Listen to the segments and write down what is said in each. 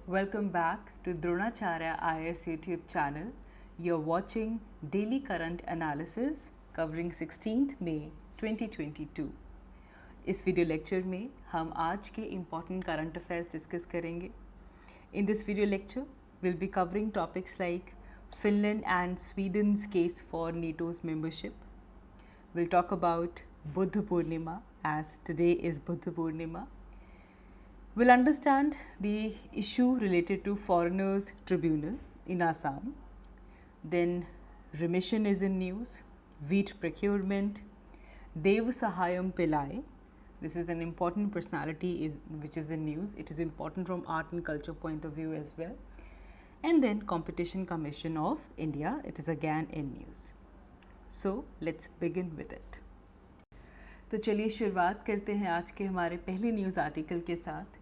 Welcome back to Dronacharya IAS YouTube channel. You're watching Daily Current Analysis covering 16th May 2022. इस video lecture में हम आज के important current affairs discuss करेंगे. In this video lecture, we'll be covering topics like Finland and Sweden's case for NATO's membership. We'll talk about Buddha Purnima, as today is Buddha Purnima. We'll understand the issue related to Foreigners Tribunal in Assam. Then remission is in news, wheat procurement, Dev Sahayam Pillai. This is an important personality which is in news. It is important from art and culture point of view as well. And then Competition Commission of India. It is again in news. So let's begin with it. तो चलिए शुरुआत करते हैं आज के हमारे पहले news article के साथ.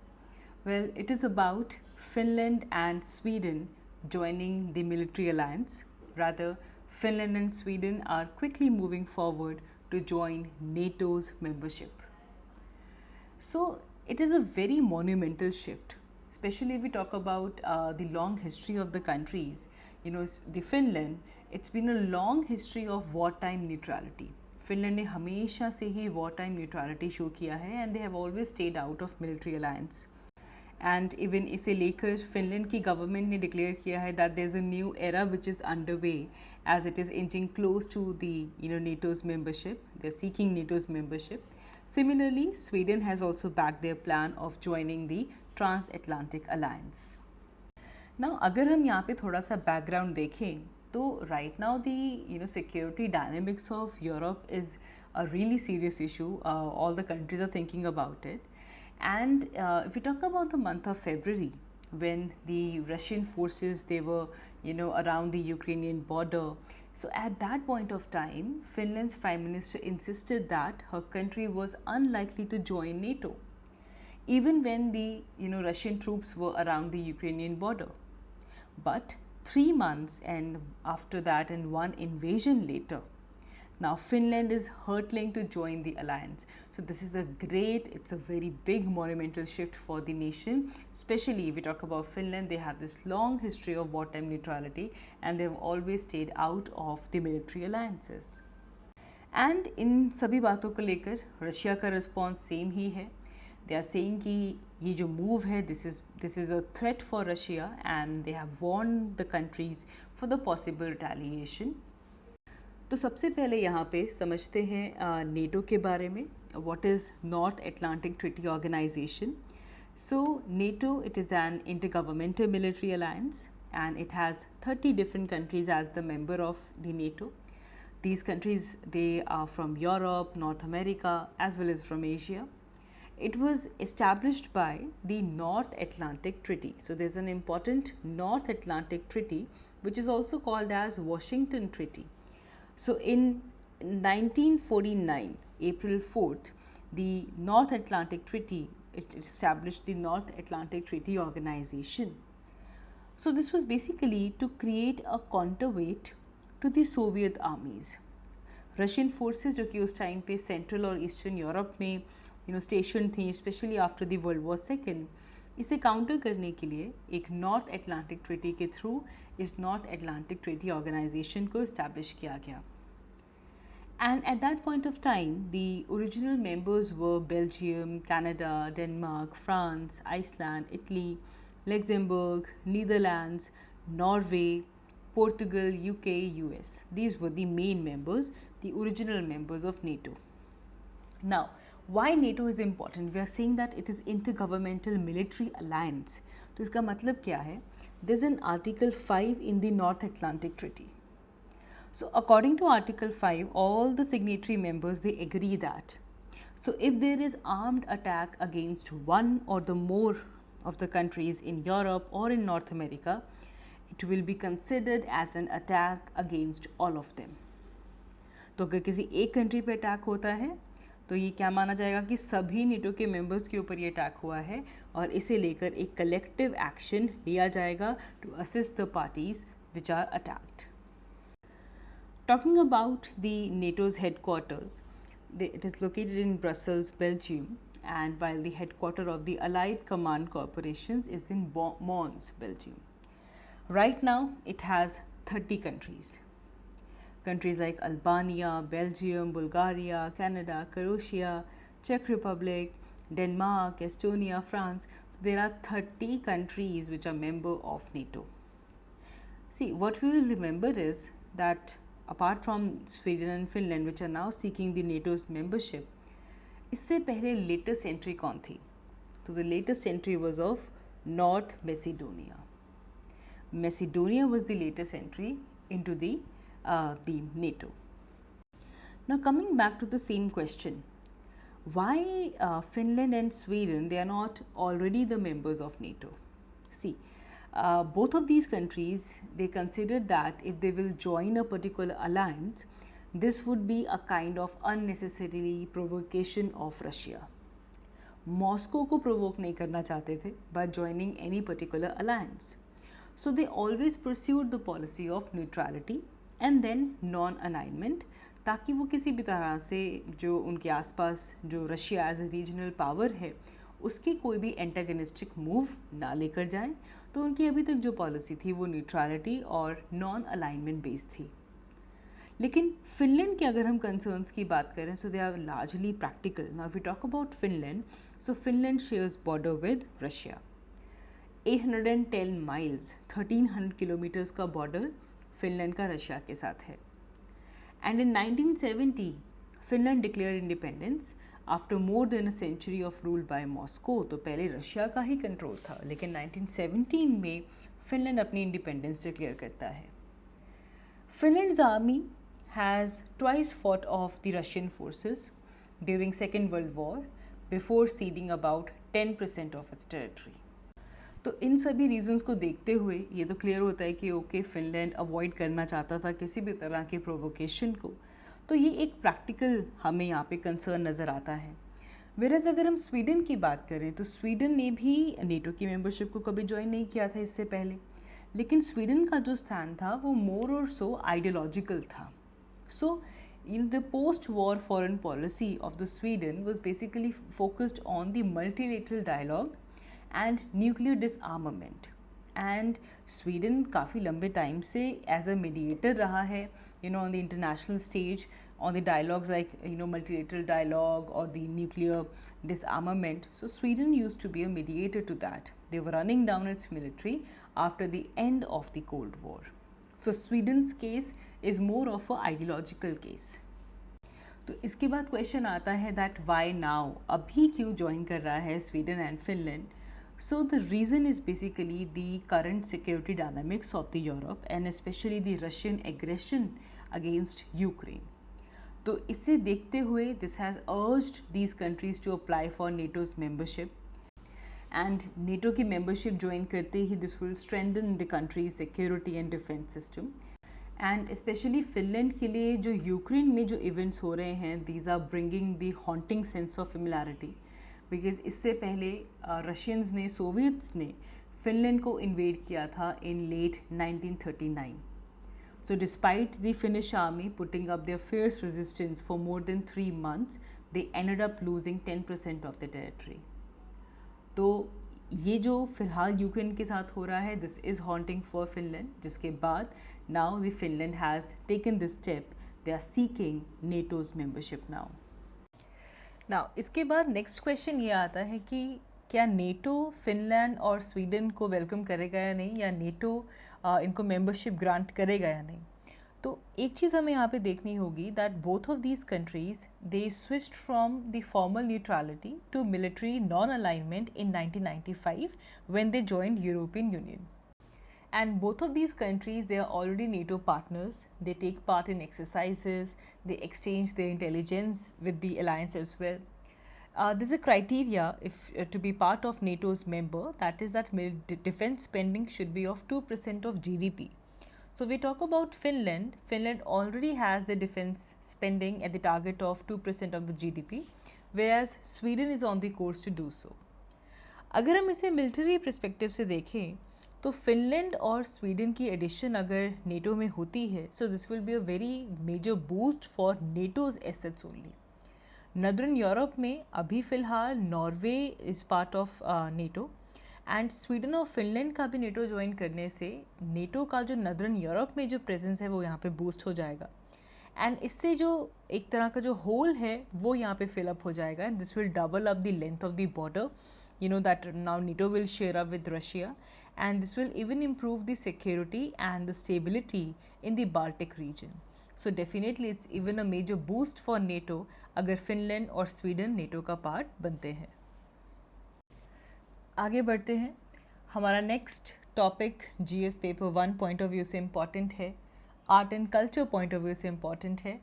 Well, it is about Finland and Sweden joining the military alliance. Rather, Finland and Sweden are quickly moving forward to join NATO's membership. So, it is a very monumental shift, especially if we talk about the long history of the countries. You know, the Finland, it's been a long history of wartime neutrality. Finland ने हमेशा से ही wartime neutrality show किया है and they have always stayed out of military alliance. And even इसे लेकर Finland की government ने declare किया है that there is a new era which is under way as it is inching close to the NATO's membership. They are seeking NATO's membership. Similarly Sweden has also back their plan of joining the transatlantic alliance. Now अगर हम यहाँ पे थोड़ा सा background देखें तो right now the security dynamics of Europe is a really serious issue. All the countries are thinking about it. And if we talk about the month of February, when the Russian forces, they were, around the Ukrainian border. So at that point of time, Finland's Prime Minister insisted that her country was unlikely to join NATO, even when the, Russian troops were around the Ukrainian border. But 3 months and after that and one invasion later, now Finland is hurtling to join the alliance. So this is it's a very big monumental shift for the nation. Especially if we talk about Finland, they have this long history of wartime neutrality and they have always stayed out of the military alliances. And इन सभी बातों को लेकर Russia का response same ही है. They are saying कि ये जो move है this is a threat for Russia and they have warned the countries for the possible retaliation. तो सबसे पहले यहाँ पे समझते हैं नेटो के बारे में. What is North Atlantic Treaty Organization. So NATO it is an intergovernmental military alliance and it has 30 different countries as the member of the NATO. These countries, they are from Europe, North America, as well as from Asia. It was established by the North Atlantic Treaty. So there's an important North Atlantic Treaty which is also called as Washington Treaty. So in 1949, April 4th, the North Atlantic Treaty, it established the North Atlantic Treaty Organization. So this was basically to create a counterweight to the Soviet armies. Russian forces जो कि उस time पे central और eastern Europe में station थी, specially after the world war second, इसे counter करने के लिए एक नॉर्थ एटलांटिक ट्रीटी के थ्रू इस नॉर्थ एटलांटिक ट्रीटी ऑर्गेनाइजेशन को इस्टेब्लिश किया गया. And at that point of time, the original members were Belgium, Canada, Denmark, France, Iceland, Italy, Luxembourg, Netherlands, Norway, Portugal, UK, US. These were the main members, the original members of NATO. Now, why NATO is important? We are saying that it is intergovernmental military alliance. तो इसका मतलब क्या है? There's an Article 5 in the North Atlantic Treaty. So according to Article 5, all the signatory members, they agree that, so if there is armed attack against one or the more of the countries in Europe or in North America, it will be considered as an attack against all of them. तो अगर किसी एक country पे attack होता है तो ये क्या माना जाएगा कि सभी नेटो के मेंबर्स के ऊपर ये अटैक हुआ है और इसे लेकर एक कलेक्टिव एक्शन लिया जाएगा to assist the parties which are attacked. Talking about the NATO's headquarters, it is located in Brussels, Belgium, and while the headquarters of the Allied Command Corporations is in Mons, Belgium. Right now, it has 30 countries. Countries like Albania, Belgium, Bulgaria, Canada, Croatia, Czech Republic, Denmark, Estonia, France. There are 30 countries which are member of NATO. See, what we will remember is that apart from Sweden and Finland, which are now seeking the NATO's membership, इससे पहले latest entry कौन थी? So the latest entry was of North Macedonia. Macedonia was the latest entry into the NATO. Now coming back to the same question, why Finland and Sweden, they are not already the members of NATO? See, both of these countries, they considered that if they will join a particular alliance, this would be a kind of unnecessary provocation of Russia. Moscow को provoke नहीं करना चाहते थे by joining any particular alliance. So they always pursued the policy of neutrality and then non-alignment, ताकि वो किसी भी तरह से जो उनके आसपास जो Russia as a regional power है उसकी कोई भी एंटागनिस्टिक मूव ना लेकर जाए. तो उनकी अभी तक जो पॉलिसी थी वो न्यूट्रलिटी और नॉन अलाइनमेंट बेस्ड थी. लेकिन फिनलैंड के अगर हम कंसर्न्स की बात करें so they are largely practical. Now we talk about Finland, so Finland shares border with Russia. 810 miles 1300 kilometres का बॉर्डर फिनलैंड का रशिया के साथ है. And in 1970 Finland declare independence after more than a century of rule by Moscow. तो पहले Russia का ही control था, लेकिन 1917 में फिनलैंड अपनी इंडिपेंडेंस डिक्लेयर करता है. Finland's army has twice fought off the Russian forces during second world war before ceding about 10% of its territory. तो इन सभी रीजंस को देखते हुए ये तो क्लियर होता है कि ओके फिनलैंड अवॉइड करना चाहता था किसी भी तरह के प्रोवोकेशन को. तो ये एक प्रैक्टिकल हमें यहाँ पे कंसर्न नज़र आता है. वेरएज अगर हम स्वीडन की बात करें तो स्वीडन ने भी नेटो की मेंबरशिप को कभी ज्वाइन नहीं किया था इससे पहले, लेकिन स्वीडन का जो स्टैंड था वो मोर और सो आइडियोलॉजिकल था. सो in the post-war foreign policy of the Sweden was basically focused on the multilateral dialogue and nuclear disarmament. And Sweden काफ़ी लंबे टाइम से as a mediator रहा है, on the international stage, on the dialogues like multilateral dialogue or the nuclear disarmament. So Sweden used to be a mediator to that. They were running down its military after the end of the Cold War. So Sweden's case is more of a ideological case. तो इसके बाद question आता है that why now, अभी क्यों join कर रहा है Sweden and Finland. So the reason is basically the current security dynamics of the Europe and specially the Russian aggression against Ukraine. तो इसे देखते हुए this has urged these countries to apply for NATO's membership. And NATO की membership join करते ही this will strengthen the country's security and defence system. And specially Finland के लिए जो यूक्रेन में जो इवेंट्स हो रहे हैं these are bringing the haunting sense of familiarity, because इससे पहले रशियंस ने, सोवियट्स ने फिनलैंड को इन्वेड किया था in late 1939. So despite the Finnish army putting up their fierce resistance for more than 3 months, they ended up losing 10% of the territory. तो ये जो फिलहाल यूक्रेन के साथ हो रहा है this is haunting for Finland, जिसके बाद now the Finland has taken this step. They are seeking NATO's membership now. Now इसके बाद नेक्स्ट क्वेश्चन ये आता है कि क्या नेटो फिनलैंड और स्वीडन को वेलकम करेगा या नहीं, या नेटो इनको मेंबरशिप ग्रांट करेगा या नहीं. तो एक चीज़ हमें यहाँ पे देखनी होगी that both of these countries they switched from the formal neutrality to military non alignment in 1995 when they joined European Union. And both of these countries, they are already NATO partners. They take part in exercises, they exchange their intelligence with the alliance as well. There's a criteria if to be part of NATO's member, that is that defense spending should be of 2% of GDP. So we talk about Finland. Finland already has the defense spending at the target of 2% of the GDP, whereas Sweden is on the course to do so. अगर हम इसे military perspective से देखें तो Finland और Sweden की addition अगर NATO में होती है so this will be a very major boost for NATO's assets only. Northern Europe में अभी फ़िलहाल Norway is part of NATO and Sweden और फिनलैंड का भी नेटो ज्वाइन करने से नेटो का जो नदर्न यूरोप में जो प्रेजेंस है वो यहाँ पे बूस्ट हो जाएगा एंड इससे जो एक तरह का जो होल है वो यहाँ पे फिलअप हो जाएगा and this will double up the length of the border you know that now NATO will share up with Russia and this will even improve the security and the stability in the Baltic region. So definitely it's even a major boost for NATO अगर Finland और Sweden NATO का part बनते हैं. आगे बढ़ते हैं. हमारा next topic GS paper 1 point of view से इम्पॉर्टेंट है, art and culture point of view से इम्पॉर्टेंट है.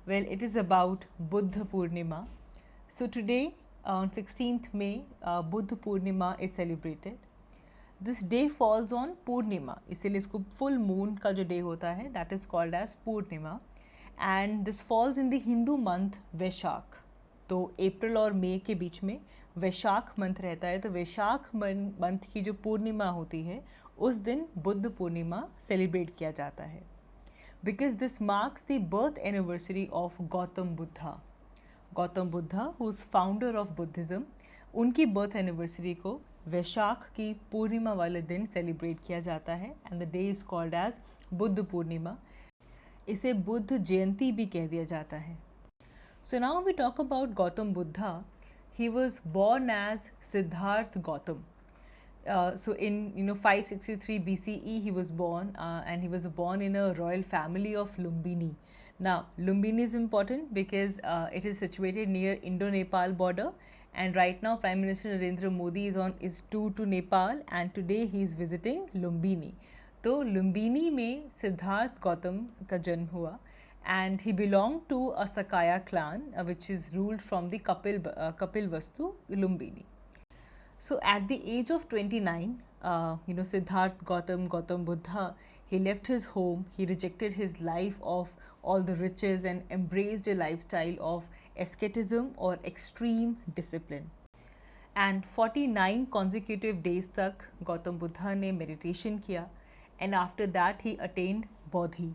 Well it is about Buddha Purnima. So today on 16th May, Buddha Purnima is celebrated. This day falls on Purnima, इसलिए इसको full moon का जो day होता है that is called as Purnima and this falls in the Hindu month वैशाख. तो अप्रैल और मई के बीच में वैशाख मंथ रहता है, तो वैशाख मंथ की जो पूर्णिमा होती है उस दिन बुद्ध पूर्णिमा सेलिब्रेट किया जाता है because this marks the birth anniversary of Gautam Buddha. Gautam Buddha who is founder of Buddhism, उनकी बर्थ एनिवर्सरी को वैशाख की पूर्णिमा वाले दिन सेलिब्रेट किया जाता है and the day is called as Buddha Purnima. इसे बुद्ध जयंती भी कह दिया जाता है. So now we talk about Gautam Buddha. He was born as Siddhartha Gautam. So in 563 BCE he was born and he was born in a royal family of Lumbini. Now Lumbini is important because it is situated near Indo-Nepal border and right now Prime Minister Narendra Modi is tour to Nepal and today he is visiting Lumbini. तो लुम्बिनी में सिद्धार्थ गौतम का जन्म हुआ and he belonged to a Sakaya clan which is ruled from the Kapilvastu Lumbini. So at the age of 29, Siddharth Gautam Buddha, he left his home, he rejected his life of all the riches and embraced a lifestyle of asceticism or extreme discipline. And 49 consecutive days तक गौतम बुद्धा ने meditation किया and after that he attained Bodhi.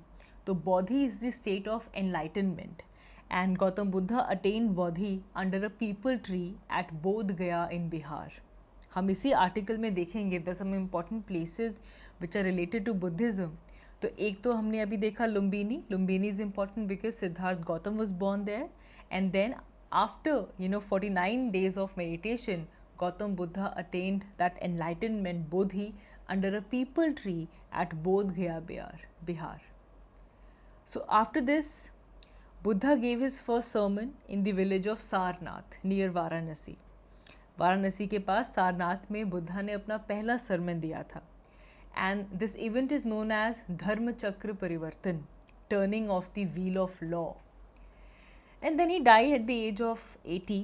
तो Bodhi is the state of enlightenment and Gautam Buddha attained Bodhi under a peepal tree at Bodh Gaya in Bihar. हम इसी article में देखेंगे the some important places which are related to Buddhism. तो एक तो हमने अभी देखा Lumbini. Lumbini is important because Siddhartha Gautam was born there and then after 49 days of meditation Gautam Buddha attend that enlightenment Bodhi under a peepal tree at Bodh Gaya Bihar. So after this Buddha gave his first sermon in the village of Sarnath near Varanasi. Varanasi के पास सारनाथ में बुद्धा ने अपना पहला sermon दिया था and this event is known as dharma chakra parivartan, turning of the wheel of law. And then he died at the age of 80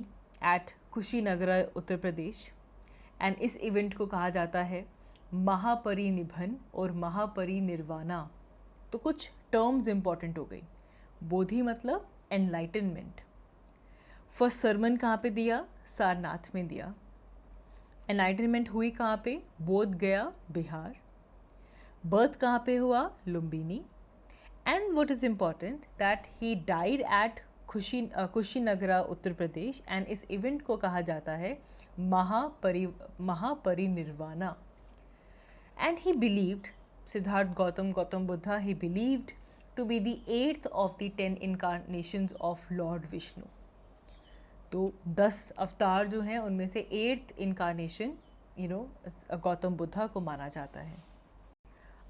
at Kushinagar Uttar Pradesh. And इस event को कहा जाता है महापरिनिभन और महापरिनिर्वाणा. तो कुछ टर्म्स इंपॉर्टेंट हो गई. बोधि मतलब एनलाइटनमेंट. फर्स्ट सरमन कहाँ पे दिया? सारनाथ में दिया. एनलाइटनमेंट हुई कहाँ पे? बोध गया बिहार. बर्थ कहाँ पे हुआ? Lumbini. And what is important that he died at Kushinagara Uttar Pradesh and इस इवेंट को कहा जाता है Mahaparinirvana. And he believed, Siddhartha Gautam Buddha, he believed to be the 8th of the 10 incarnations of Lord Vishnu. तो 10 अवतार जो हैं उनमें से 8th इनकारनेशन गौतम बुद्धा को माना जाता है.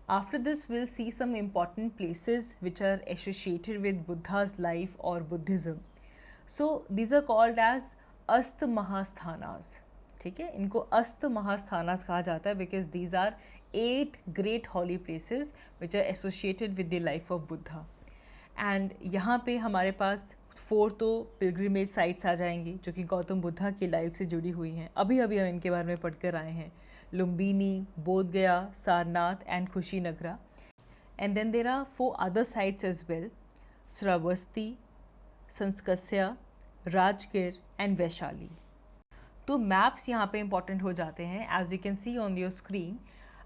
After this will see some important places which are associated with Buddha's life और Buddhism. So these are called as Ashta Mahasthanas. ठीक है, इनको अस्त महास्थानास कहा जाता है because these are 8 great holy places which are associated with the life of Buddha. And यहाँ पे हमारे पास 4 तो पिलग्रिमेज साइट्स आ जाएंगी जो कि गौतम बुद्धा की लाइफ से जुड़ी हुई हैं. अभी हम इनके बारे में पढ़कर आए हैं. Lumbini, Bodh Gaya, Sarnath and Kushinagara. And then there are 4 other sites as well, Shravasti, Sankasya, Rajgir and Vaishali. तो मैप्स यहाँ पे इंपॉर्टेंट हो जाते हैं. As you can see on your screen,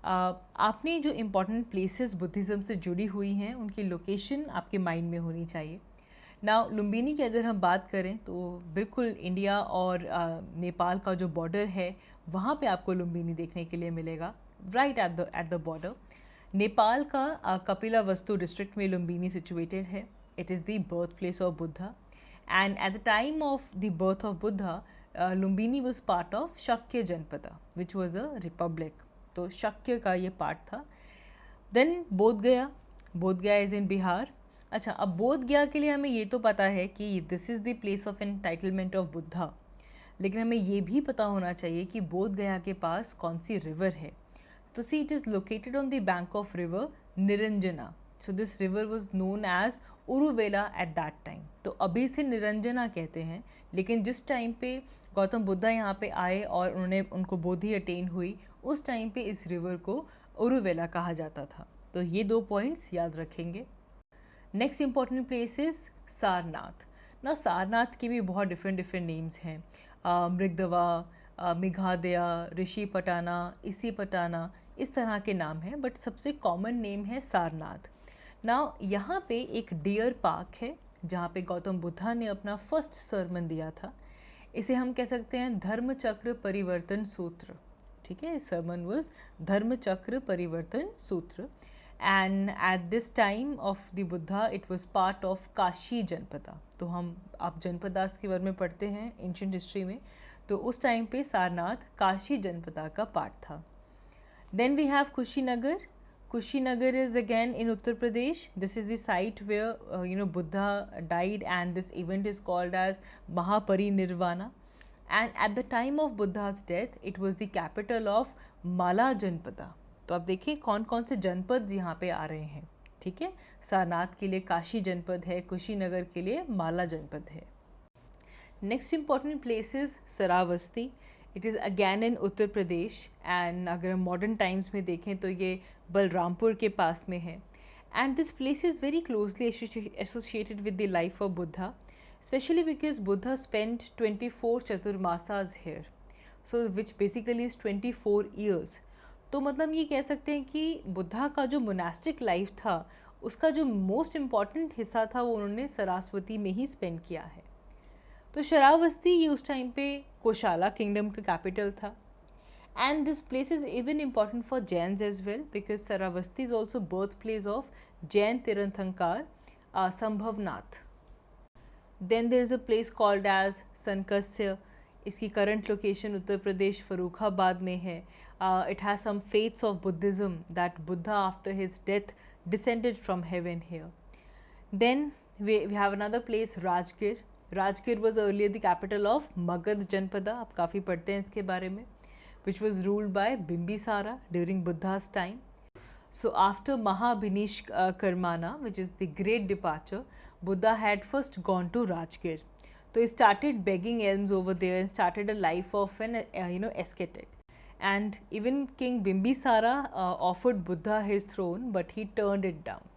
आपने जो इम्पॉर्टेंट प्लेसेस बुद्धिज़्म से जुड़ी हुई हैं उनकी लोकेशन आपके माइंड में होनी चाहिए. नाउ लुम्बिनी की अगर हम बात करें तो बिल्कुल इंडिया और नेपाल का जो बॉर्डर है वहाँ पे आपको लुम्बिनी देखने के लिए मिलेगा, right at the border. Nepal का कपिलावस्तु डिस्ट्रिक्ट में लुम्बिनी सिचुएटेड है। It is the birth place of Buddha and at the time of the birth of Buddha Lumbini was part of शक्य जनपदा विच वॉज अ रिपब्लिक। तो शक्य का ये पार्ट था। देन बोध गया इज़ इन बिहार। अच्छा, अब बोध गया के लिए हमें ये तो पता है कि this is the place of entitlement of Buddha, लेकिन हमें ये भी पता होना चाहिए कि बोध गया के पास कौन सी रिवर है। तो see it is located on the bank of river Niranjana. So this river was known as Uruvela at that time. तो अभी से निरंजना कहते हैं, लेकिन जिस टाइम पे गौतम बुद्धा यहाँ पे आए और उनको बोधि अटेन हुई, उस टाइम पे इस रिवर को उरुवेला कहा जाता था। तो ये 2 पॉइंट्स याद रखेंगे। Next important place is Sarnath. ना सारनाथ की भी बहुत डिफरेंट नेम्स हैं, मृगदवा, मेघादया, ऋषि पटाना, इसी पटाना, इस तरह के नाम हैं, बट सबसे कॉमन नेम है सारनाथ। ना यहाँ पे एक डियर पार्क है जहाँ पे गौतम बुद्धा ने अपना फर्स्ट सरमन दिया था। इसे हम कह सकते हैं धर्मचक्र परिवर्तन सूत्र, ठीक है। Sarman was Dharmachakra Parivartan Sutra and at this time of the Buddha it was part of Kashi Janapada. तो हम आप जनपदास के बारे में पढ़ते हैं एंशिएंट हिस्ट्री में, तो उस टाइम पे सारनाथ काशी जनपदा का पार्ट था। Then we have Kushinagar. Kushinagar is again in Uttar Pradesh. This is the site where Buddha died, and this event is called as Mahaparinirvana. And at the time of Buddha's death, it was the capital of माला जनपदा। तो आप देखिए कौन कौन से जनपद यहाँ पे आ रहे हैं, ठीक है। सारनाथ के लिए काशी जनपद है, कुशीनगर के लिए माला जनपद है। Next important place is Shravasti. It is again in Uttar Pradesh and अगर हम मॉडर्न टाइम्स में देखें तो ये बलरामपुर के पास में है। And this place is very closely associated with the life of Buddha, especially because Buddha spent 24 chaturmasas here, so which basically is 24 years. तो मतलब ये कह सकते हैं कि बुद्धा का जो मोनास्टिक लाइफ था उसका जो मोस्ट इम्पॉर्टेंट हिस्सा था वो उन्होंने सरस्वती में ही स्पेंड किया है। तो शरावस्ती ये उस टाइम पे कोशाला किंगडम का कैपिटल था। And this place is even important for Jains as well because Shravasti is also birth place of Jain Tirthankar Sambhavnath. Then there is a place called as Sankasya. इसकी करंट लोकेशन उत्तर प्रदेश फरूखाबाद में है। It has some faiths of Buddhism that Buddha after his death descended from heaven here. Then we have another place Rajgir. Rajgir was earlier the capital of Magadha Janapada, आप काफ़ी पढ़ते हैं इसके बारे में, which was ruled by Bimbisara during Buddha's time. So after Mahabhinishkarmana, which is the great departure, Buddha had first gone to Rajgir. So he started begging alms over there and started a life of an ascetic. And even King Bimbisara offered Buddha his throne, but he turned it down.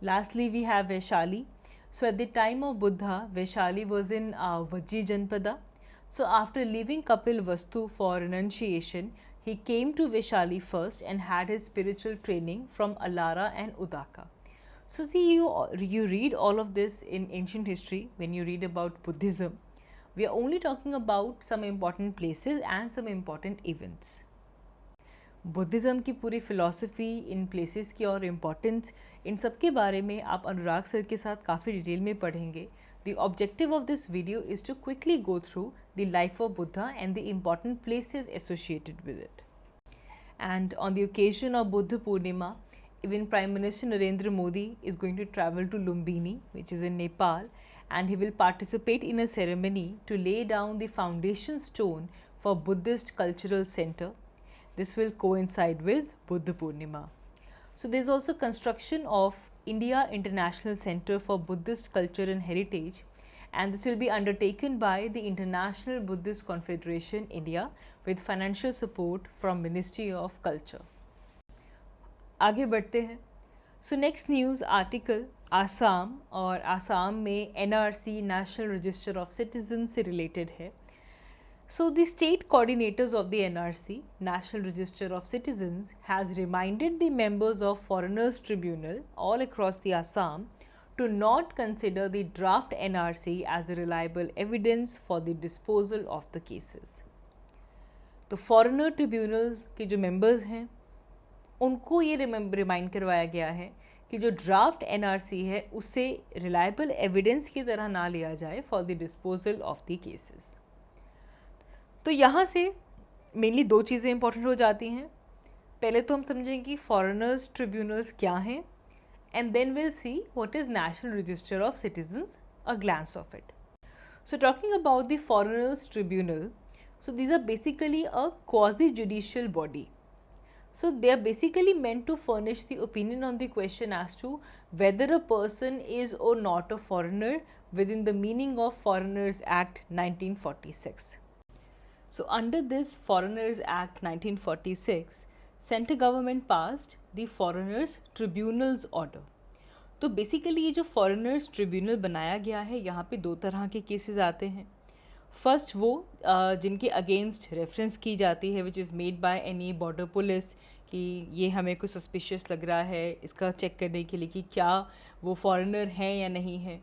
Lastly, we have Vaishali. So at the time of Buddha, Vaishali was in Vajji Janpada. So after leaving Kapilavastu for renunciation, he came to Vaishali first and had his spiritual training from Alara and Udaka. So see, you read all of this in ancient history when you read about Buddhism. We are only talking about some important places and some important events. Buddhism की पूरी philosophy, in places की और importance, इन सब के बारे में आप अनुराग sir के साथ काफ़ी डिटेल में पढ़ेंगे। The objective of this video is to quickly go through the life of Buddha and the important places associated with it. And on the occasion of Buddha Purnima, even Prime Minister Narendra Modi is going to travel to Lumbini, which is in Nepal, and he will participate in a ceremony to lay down the foundation stone for Buddhist Cultural Center. This will coincide with Buddha Purnima. So there is also construction of India International Center for Buddhist Culture and Heritage, and this will be undertaken by the International Buddhist Confederation India with financial support from Ministry of Culture. आगे बढ़ते हैं। So next news article, Assam, और आसाम में NRC National Register of Citizens से related है। So the state coordinators of the NRC, National Register of Citizens, has reminded the members of Foreigners Tribunal all across the Assam to not consider the draft NRC as a reliable evidence for the disposal of the cases. तो foreigner tribunal के जो members हैं उनको ये remind करवाया गया है कि जो ड्राफ्ट एनआरसी है उसे रिलायबल एविडेंस की तरह ना लिया जाए for the disposal of the cases. तो यहाँ से मेनली दो चीज़ें इंपॉर्टेंट हो जाती हैं। पहले तो हम समझेंगे कि फॉरेनर्स ट्रिब्यूनल्स क्या हैं, and then we'll see what is National Register of Citizens, a glance of it. So talking about the Foreigners Tribunal, so these are basically a quasi-judicial body. So they are basically meant to furnish the opinion on the question as to whether a person is or not a foreigner within the meaning of Foreigners Act 1946. So under this Foreigners Act 1946, central government passed the foreigners tribunals order. तो basically ये जो foreigners tribunal बनाया गया है यहाँ पे दो तरह के केसेस आते हैं। फर्स्ट वो जिनके अगेंस्ट रेफरेंस की जाती है which is made by any border police कि ये हमें कुछ सस्पिशियस लग रहा है, इसका चेक करने के लिए कि क्या वो फॉरेनर हैं या नहीं है,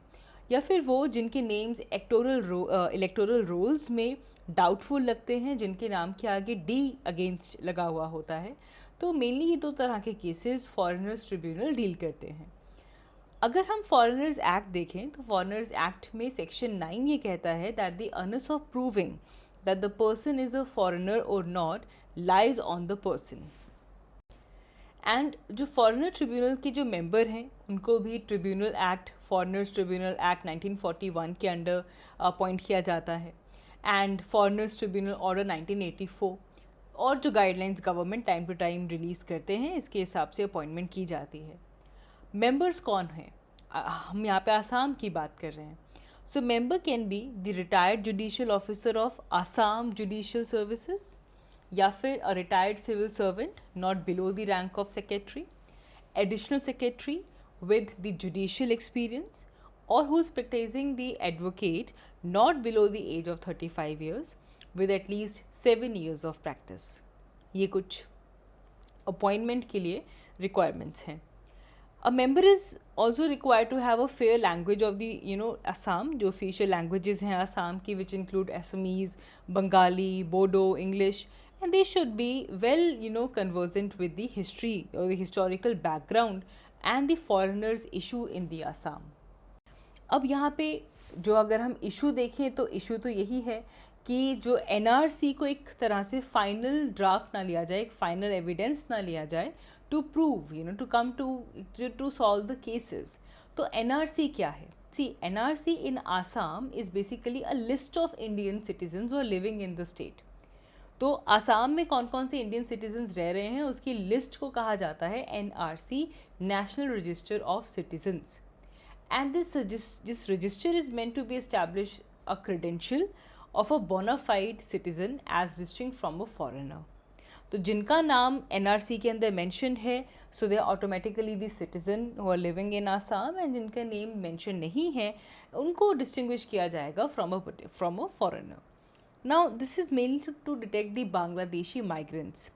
या फिर वो जिनके नेम्स इलेक्टोरल रोल्स में डाउटफुल लगते हैं, जिनके नाम के आगे डी अगेंस्ट लगा हुआ होता है। तो मेनली ये दो तरह के केसेस फॉरेनर्स ट्रिब्यूनल डील करते हैं। अगर हम फॉरेनर्स एक्ट देखें तो फॉरेनर्स एक्ट में सेक्शन 9 ये कहता है that the onus of proving that the person is a foreigner और not lies on the person. And जो फॉरेनर ट्रिब्यूनल के जो मेंबर हैं उनको भी tribunal act foreigners tribunal act 1941 के अंडर अपॉइंट किया जाता है, एंड फॉरेनर्स ट्रिब्यूनल ऑर्डर 1984 और जो guidelines government time to time release करते हैं इसके हिसाब से अपॉइंटमेंट की जाती है। मेंबर्स कौन हैं? हम यहाँ पे आसाम की बात कर रहे हैं। So member can be the retired judicial officer of Assam judicial services, या फिर a retired civil servant not below the rank of secretary, additional secretary with the judicial experience, or who is practicing the advocate not below the age of 35 years with at least 7 years of practice. ये कुछ appointment के लिए requirements हैं। A member is also required to have a fair language of the Assam, जो official languages हैं आसाम की, which include Assamese, Bengali, Bodo, English, and they should be well conversant with the history or the historical background and the foreigners issue in the Assam. अब यहाँ पे जो अगर हम issue देखें तो इशू तो यही है कि जो NRC को एक तरह से फाइनल ड्राफ्ट ना लिया जाए, एक फाइनल एविडेंस ना लिया जाए to prove to come to solve the cases. तो NRC क्या है? See NRC in Assam is basically a list of Indian citizens और लिविंग इन द स्टेट। तो आसाम में कौन कौन से इंडियन सिटीजन्स रह रहे हैं उसकी लिस्ट को कहा जाता है NRC, national register of citizens. And this register is meant to be establish a credential of a bona fide citizen as distinct from a foreigner. तो जिनका नाम NRC के अंदर मेंशन है so they automatically the citizen who are living in Assam, and जिनका name mention नहीं है उनको डिस्टिंग्विश किया जाएगा from a foreigner. Now this is mainly to detect the Bangladeshi migrants।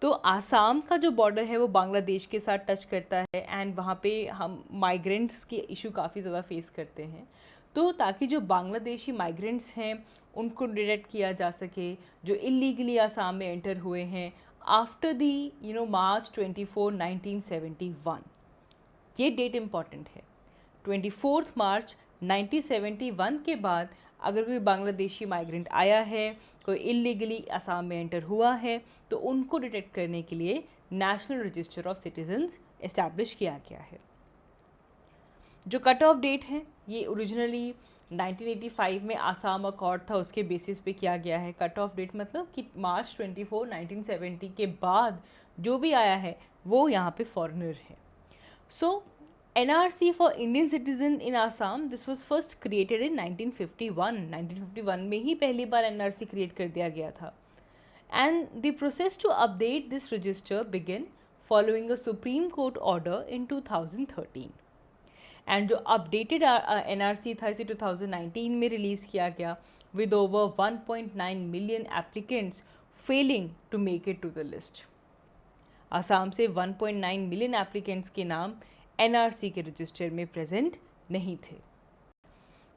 तो आसाम का जो बॉर्डर है वो बांग्लादेश के साथ टच करता है, एंड वहाँ पे हम माइग्रेंट्स के इशू काफ़ी ज़्यादा फेस करते हैं। तो ताकि जो बांग्लादेशी माइग्रेंट्स हैं उनको डिटेक्ट किया जा सके जो इलीगली आसाम में एंटर हुए हैं आफ्टर दी मार्च 24, 1971। ये डेट इम्पॉर्टेंट है। 24 मार्च 1971 के बाद अगर कोई बांग्लादेशी माइग्रेंट आया है, कोई इलीगली आसाम में एंटर हुआ है, तो उनको डिटेक्ट करने के लिए national register of citizens establish किया गया है। जो कट ऑफ डेट है ये ओरिजिनली 1985 में आसाम अकॉर्ड था उसके बेसिस पे किया गया है। कट ऑफ डेट मतलब कि मार्च 24, 1970 के बाद जो भी आया है वो यहाँ पे फॉरेनर है। सो NRC for Indian citizen in Assam, this was first created in 1951. 1951 में ही पहली बार NRC create कर दिया गया था। And the process to update this register began following a Supreme Court order in 2013. And जो updated NRC था इसे 2019 में रिलीज़ किया गया with over 1.9 million applicants failing to make it to the list. Assam से 1.9 मिलियन एप्लीकेंट्स के नाम NRC के रजिस्टर में प्रेजेंट नहीं थे।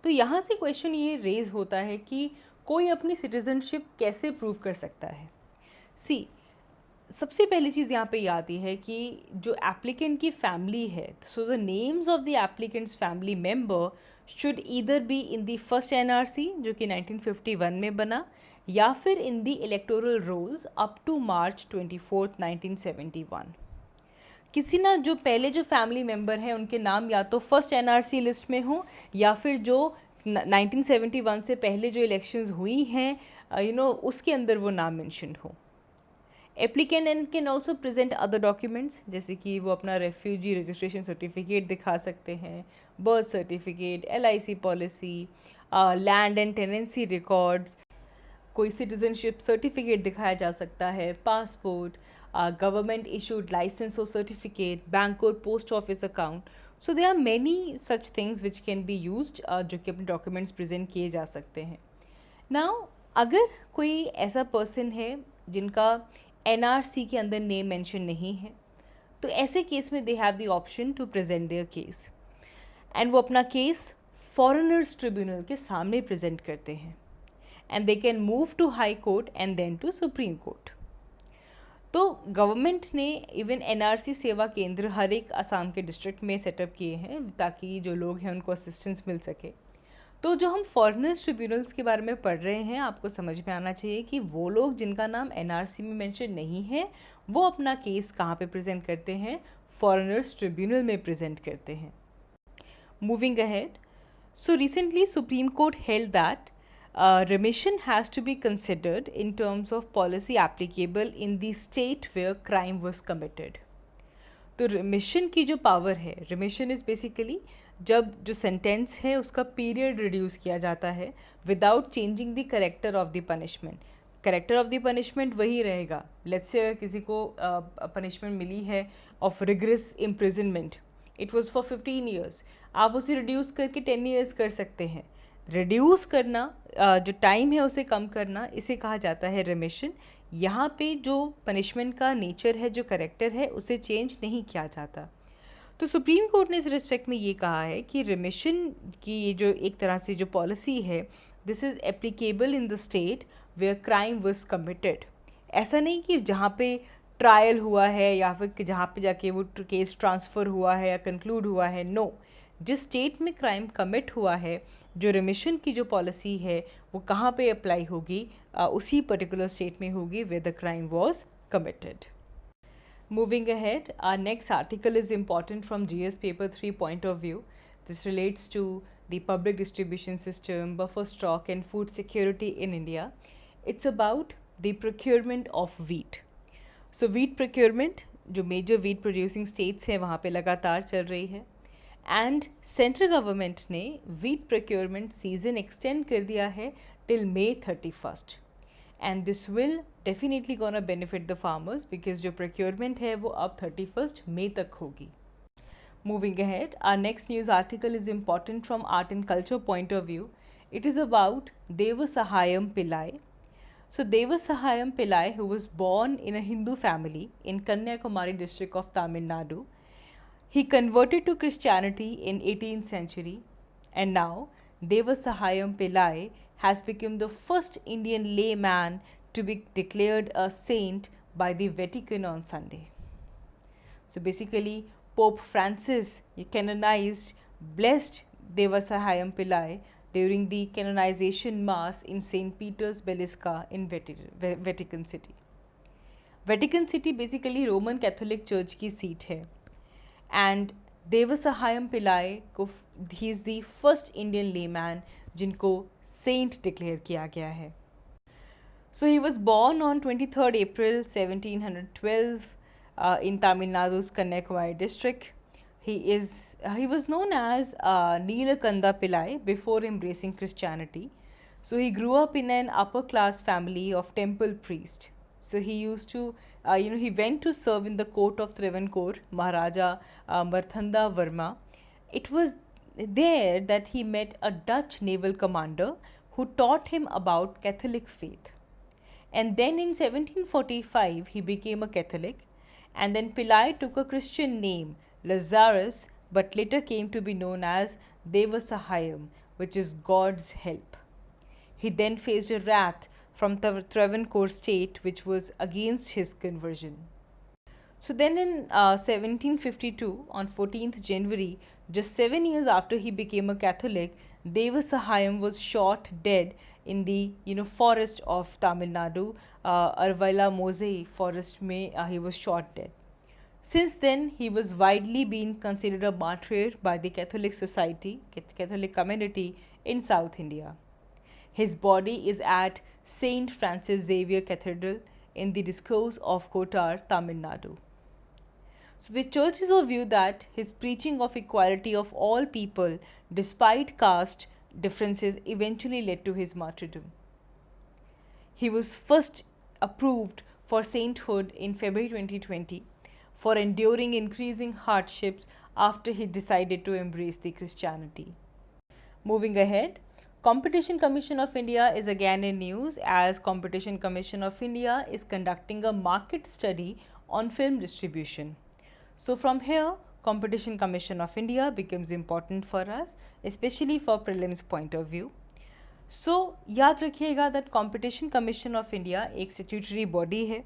तो यहाँ से क्वेश्चन ये रेज होता है कि कोई अपनी सिटीजनशिप कैसे प्रूव कर सकता है। सी, सबसे पहली चीज़ यहाँ पे ये आती है कि जो एप्लीकेंट की फैमिली है, so the names of the applicant's family member should either be in the first NRC जो कि 1951 में बना, या फिर in the electoral rolls up to March 24, 1971। किसी ना जो पहले जो फैमिली मेंबर हैं उनके नाम या तो फर्स्ट एनआरसी लिस्ट में हो, या फिर जो 1971 से पहले जो इलेक्शंस हुई हैं उसके अंदर वो नाम मेंशन हो। Applicant can also present other documents, जैसे कि वो अपना रेफ्यूजी रजिस्ट्रेशन सर्टिफिकेट दिखा सकते हैं, birth certificate, LIC policy, land and tenancy records, कोई सिटीजनशिप सर्टिफिकेट दिखाया जा सकता है, पासपोर्ट, गवर्नमेंट इशूड लाइसेंस और सर्टिफिकेट, बैंक और post office account. So they are many such things which can be used, जो कि अपने डॉक्यूमेंट्स प्रेजेंट किए जा सकते हैं। नाउ अगर कोई ऐसा पर्सन है जिनका NRC के अंदर नेम मेंशन नहीं है, तो ऐसे केस में they have the option to present their case, and वो अपना केस फॉरेनर्स ट्रिब्यूनल के सामने प्रेजेंट करते हैं, and they can move to high court and then to supreme court. तो गवर्नमेंट ने इवन NRC सेवा केंद्र हर एक आसाम के डिस्ट्रिक्ट में सेटअप किए हैं ताकि जो लोग हैं उनको असिस्टेंस मिल सके। तो जो हम फॉरेनर्स ट्रिब्यूनल्स के बारे में पढ़ रहे हैं, आपको समझ में आना चाहिए कि वो लोग जिनका नाम NRC में मेंशन नहीं है, वो अपना केस कहाँ पे प्रेजेंट करते हैं, फॉरेनर्स ट्रिब्यूनल में प्रेजेंट करते हैं। Moving ahead, so recently supreme court held that remission has to be considered in terms of policy applicable in the state where crime was committed. तो remission की जो पावर है, remission is basically जब जो sentence है उसका period reduce किया जाता है without changing the character of the punishment. Character of the punishment वही रहेगा। लेट्स से अगर किसी को पनिशमेंट मिली है of rigorous imprisonment, it was for 15 years, आप उसे रिड्यूस करके 10 ईयर्स कर सकते हैं। रिड्यूस करना, जो टाइम है उसे कम करना, इसे कहा जाता है रिमिशन। यहाँ पे जो पनिशमेंट का नेचर है, जो करेक्टर है, उसे चेंज नहीं किया जाता। तो सुप्रीम कोर्ट ने इस रिस्पेक्ट में ये कहा है कि रिमिशन की ये जो एक तरह से जो पॉलिसी है, this is applicable in the state where crime was committed. ऐसा नहीं कि जहाँ पे ट्रायल हुआ है या फिर जहाँ पे जाके वो केस ट्रांसफ़र हुआ है या कंक्लूड हुआ है, नो, जिस स्टेट में क्राइम कमिट हुआ है, जो रिमिशन की जो पॉलिसी है वो कहाँ पे अप्लाई होगी, उसी पर्टिकुलर स्टेट में होगी where the crime was committed. Moving ahead, our next article is important from GS paper 3 point of view. This relates to the public distribution system, buffer stock and food security in India. It's about the procurement of wheat. So wheat procurement, जो major wheat producing states हैं वहाँ पे लगातार चल रही है, and central government ने wheat procurement season extend कर दिया है till May 31st. And this will definitely gonna benefit the farmers because जो procurement है वो अब 31st May तक होगी। Moving ahead, our next news article is important from art and culture point of view. It is about Deva Sahayam Pillai. So Deva Sahayam Pillai, who was born in a Hindu family in Kanyakumari district of Tamil Nadu, he converted to Christianity in 18th century, and now Deva Sahayam Pillai has become the first Indian layman to be declared a saint by the Vatican on Sunday. So basically, Pope Francis canonized, blessed Deva Sahayam Pillai during the canonization mass in St. Peter's Basilica in Vatican City. Vatican City basically Roman Catholic Church की seat है, and Deva Sahayam Pillai को he is the first Indian layman जिनको Saint declare किया गया है। So he was born on 23rd April 1712 in Tamil Nadu's Kanyakumari district. He was known as Neelakanda Pillai before embracing Christianity. So he grew up in an upper class family of temple priest. So he used to, he went to serve in the court of Travancore, Maharaja Marthanda Verma. It was there that he met a Dutch naval commander who taught him about Catholic faith. And then in 1745 he became a Catholic, and then Pillai took a Christian name, Lazarus, but later came to be known as Devasahayam, which is God's help. He then faced a wrath from the Travancore state, which was against his conversion. So then in 1752, on 14th January, just 7 years after he became a Catholic, Devasahayam was shot dead in the forest of Tamil Nadu, Arvala Mosei forest mein he was shot dead. Since then, he was widely being considered a martyr by the Catholic society, Catholic community in South India. His body is at Saint Francis Xavier Cathedral in the Discourse of Kotar, Tamil Nadu. So the church is of view that his preaching of equality of all people despite caste differences eventually led to his martyrdom. He was first approved for sainthood in February 2020 for enduring increasing hardships after he decided to embrace the Christianity. Moving ahead, Competition Commission of India is again in news as Competition Commission of India is conducting a market study on film distribution. So from here, Competition Commission of India becomes important for us, especially for prelims point of view. So याद रखिएगा that Competition Commission of India एक statutory body है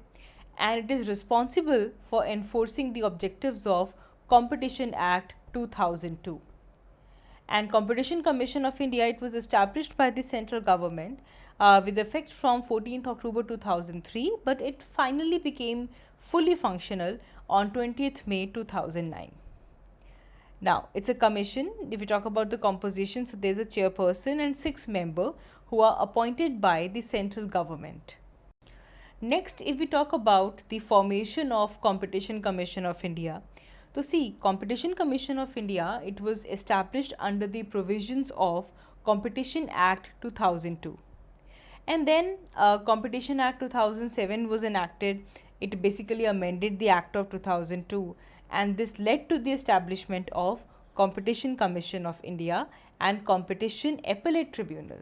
and it is responsible for enforcing the objectives of Competition Act 2002. And Competition Commission of India, it was established by the central government with effect from 14th October 2003, but it finally became fully functional on 20th May 2009. Now, it's a commission. If we talk about the composition, so there's a chairperson and 6 members who are appointed by the central government. Next, if we talk about the formation of Competition Commission of India, so see, Competition Commission of India, it was established under the provisions of Competition Act 2002. And then Competition Act 2007 was enacted. It basically amended the Act of 2002 and this led to the establishment of Competition Commission of India and Competition Appellate Tribunal.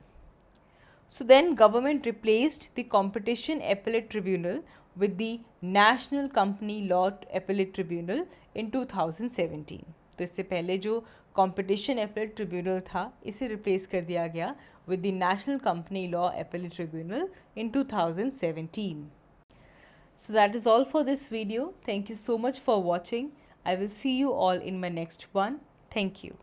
So then government replaced the Competition Appellate Tribunal with the National Company Law Appellate Tribunal in 2017. तो इससे पहले जो Competition Appellate Tribunal था इसे replace कर दिया गया with the National Company Law Appellate Tribunal in 2017. So that is all for this video. Thank you so much for watching. I will see you all in my next one. Thank you.